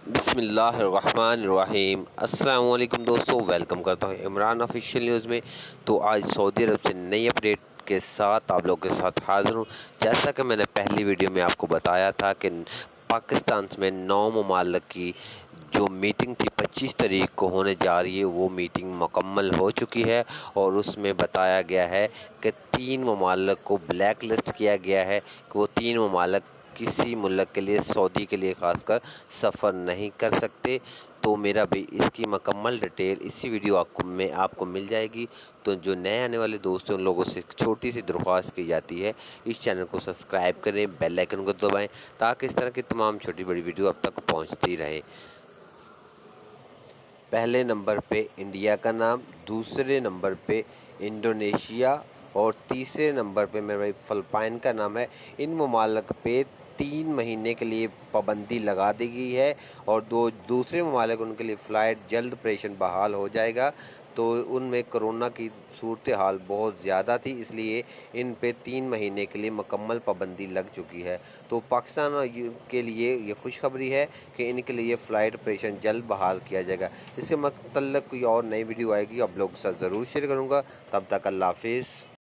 बिस्मिल्लाहिर्रहमानिर्रहीम। अस्सलाम वालेकुम दोस्तों, वेलकम करता हूँ इमरान ऑफिशियल न्यूज़ में। तो आज सऊदी अरब से नई अपडेट के साथ आप लोगों के साथ हाज़िर हूँ। जैसा कि मैंने पहली वीडियो में आपको बताया था कि पाकिस्तान में 9 ममालिक की जो मीटिंग थी 25 तारीख को होने जा रही है, वो मीटिंग मुकम्मल हो चुकी है और उसमें बताया गया है कि 3 ममालिक को ब्लैक लिस्ट किया गया है कि वो 3 ममालिक किसी मुल्क के लिए, सऊदी के लिए ख़ासकर सफ़र नहीं कर सकते। तो मेरा भी इसकी मुकम्मल डिटेल इसी वीडियो में आपको मिल जाएगी। तो जो नए आने वाले दोस्त हैं उन लोगों से एक छोटी सी दरख्वास्त की जाती है, इस चैनल को सब्सक्राइब करें, बेल आइकन को दबाएं ताकि इस तरह की तमाम छोटी बड़ी वीडियो अब तक पहुंचती रहे। पहले नंबर पे इंडिया का नाम, दूसरे नंबर पे इंडोनेशिया और तीसरे नंबर पे मेरे भाई फ़िलिपाइन का नाम है। इन ममालिक पे 3 महीने के लिए पाबंदी लगा दी गई है और दूसरे ममालिक उनके लिए फ़्लाइट जल्द ऑपरेशन बहाल हो जाएगा। तो उनमें कोरोना की सूरत हाल बहुत ज़्यादा थी, इसलिए इन पे 3 महीने के लिए मुकम्मल पाबंदी लग चुकी है। तो पाकिस्तान के लिए ये खुशखबरी है कि इनके लिए फ़्लाइट ऑपरेशन जल्द बहाल किया जाएगा। इसके मतलब कोई और नई वीडियो आएगी, आप लोगों के साथ ज़रूर शेयर करूँगा। तब तक अल्लाह हाफ़िज़।